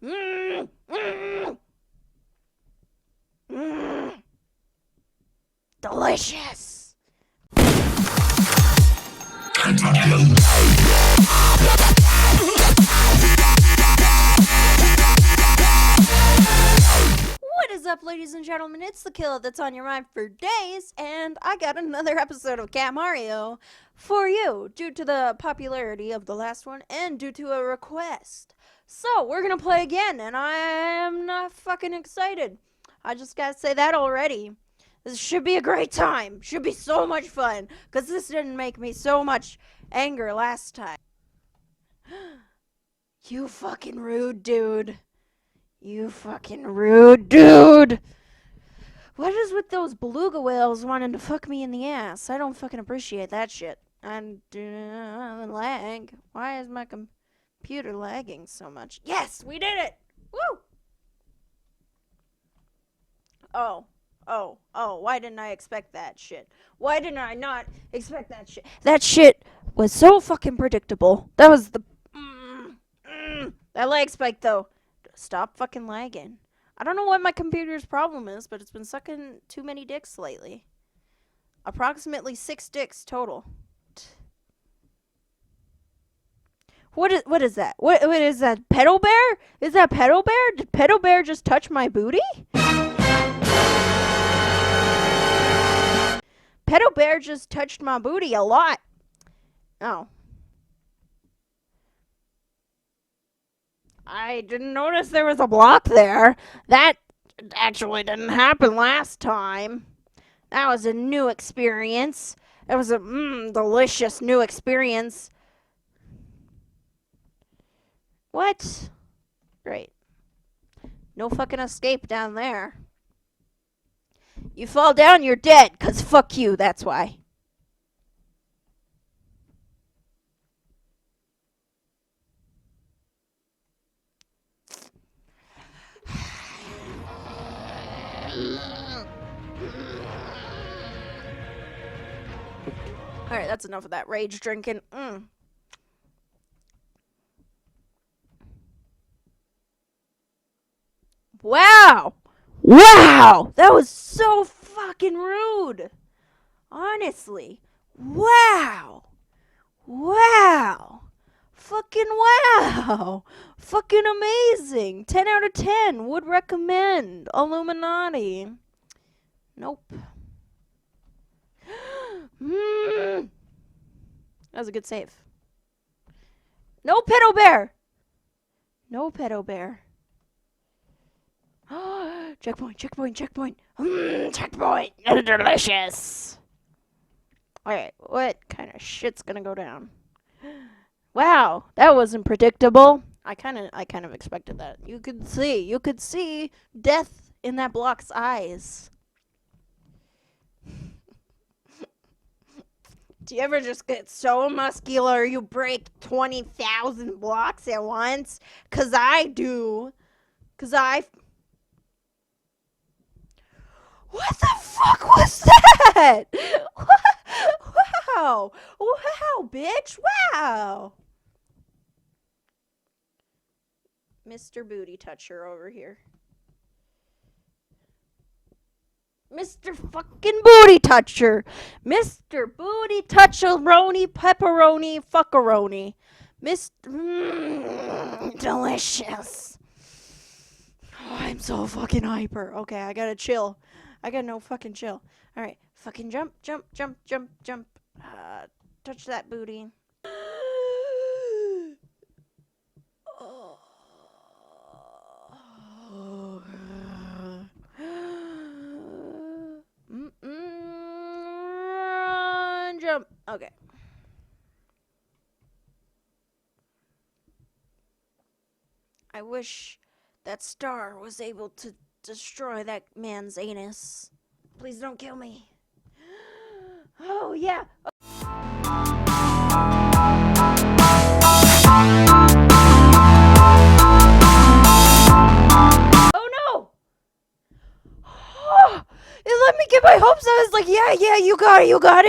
Mm, mm, mm. Delicious. What is up, ladies and gentlemen? It's the killer that's on your mind for days, and I got another episode of Cat Mario for you, due to the popularity of the last one and due to a request. So, we're gonna play again, and I am not fucking excited. I just gotta say that already. This should be a great time. Should be so much fun, because this didn't make me so much anger last time. You fucking rude dude. You fucking rude dude. What is with those beluga whales wanting to fuck me in the ass? I don't fucking appreciate that shit. And lag. Why is my computer lagging so much? Yes, we did it. Woo. Oh, why didn't I expect that shit? Why didn't I not expect that shit? That shit was so fucking predictable. That was the that lag spike though. Stop fucking lagging. I don't know what my computer's problem is, but it's been sucking too many dicks lately. Approximately 6 dicks total. What is that? What is that? Pedal bear? Is that pedal bear? Did pedal bear just touch my booty? Pedal bear just touched my booty a lot. Oh. I didn't notice there was a block there. That actually didn't happen last time. That was a new experience. It was a delicious new experience. What? Great. No fucking escape down there. You fall down, you're dead, 'cause fuck you, that's why. Alright, that's enough of that rage drinking. Wow! Wow! That was so fucking rude! Honestly. Wow! Wow! Fucking wow! Fucking amazing! 10 out of 10. Would recommend. Illuminati. Nope. That was a good save. No pedo bear! No pedo bear. Checkpoint, checkpoint, checkpoint. Checkpoint. Delicious. Alright, what kind of shit's gonna go down? Wow, that wasn't predictable. I kind of expected that. You could see death in that block's eyes. Do you ever just get so muscular you break 20,000 blocks at once? 'Cause I do. 'Cause I... What the fuck was that? Wow. Wow, bitch. Wow. Mr. Booty Toucher over here. Mr. fucking Booty Toucher. Mr. Booty Toucheroni Pepperoni Fuckeroni. Delicious. Oh, I'm so fucking hyper. Okay, I gotta chill. I got no fucking chill. Alright, fucking jump, jump, jump, jump, jump. Touch that booty. Jump. Okay. I wish that star was able to destroy that man's anus. Please don't kill me. Oh, yeah. Oh, no. Oh, it let me get my hope so. It's like, yeah, you got it, you got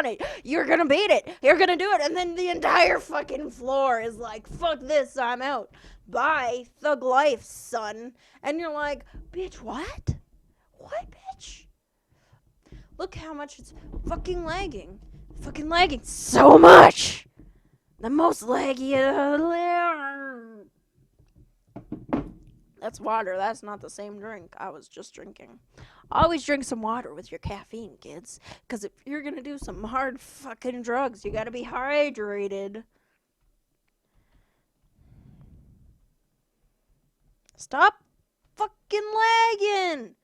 it. You're gonna beat it. You're gonna do it. And then the entire fucking floor is like, fuck this, I'm out. Bye, thug life, son. And you're like, bitch, what? What, bitch? Look how much it's fucking lagging. Fucking lagging so much. The most laggy. That's water. That's not the same drink I was just drinking. Always drink some water with your caffeine, kids. Because if you're going to do some hard fucking drugs, you got to be hydrated. Stop fucking lagging.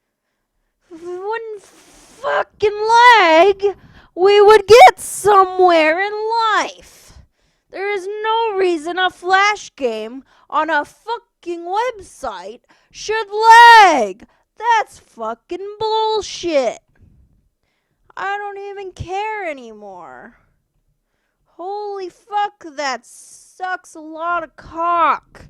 If we wouldn't fucking lag, we would get somewhere in life. There is no reason a flash game on a fucking website should lag. That's fucking bullshit. I don't even care anymore. Holy fuck, that sucks a lot of cock.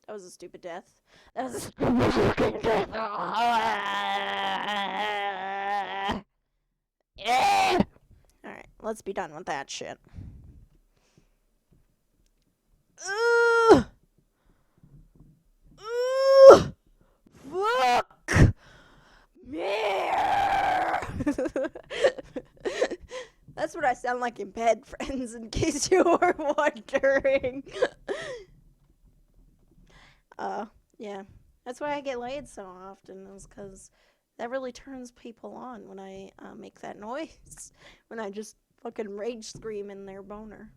That was a stupid death. That was a stupid death. Alright, let's be done with that shit. Fuck! That's what I sound like in bed, friends, in case you were wondering. Yeah. That's why I get laid so often, is because that really turns people on when I make that noise. When I just fucking rage scream in their boner.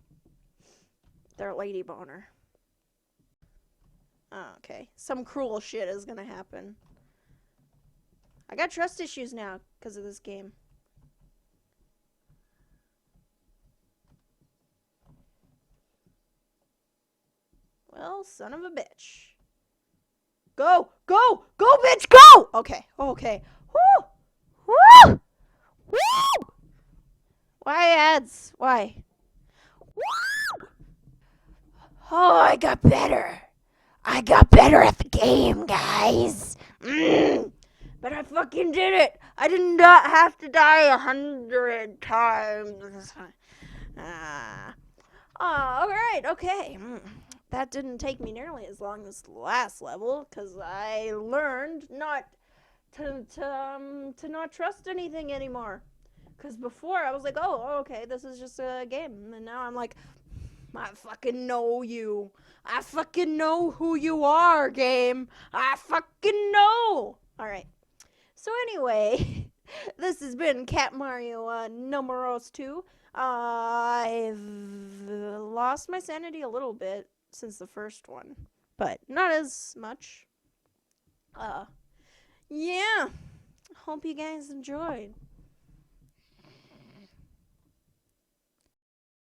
Their lady boner. Oh, okay. Some cruel shit is gonna happen. I got trust issues now because of this game. Well, son of a bitch. Go, bitch, go! Okay. Woo! Woo! Woo! Why ads? Why? Woo! Oh, I got better. I got better at the game, guys. But I fucking did it. I did not have to die 100 times. Alright, okay. That didn't take me nearly as long as the last level, because I learned not to not trust anything anymore. Because before I was like, oh, okay, this is just a game. And now I'm like, I fucking know you. I fucking know who you are, game. I fucking know. Alright. So anyway, this has been Cat Mario Numeros 2. I've lost my sanity a little bit since the first one, but not as much. Yeah. Hope you guys enjoyed.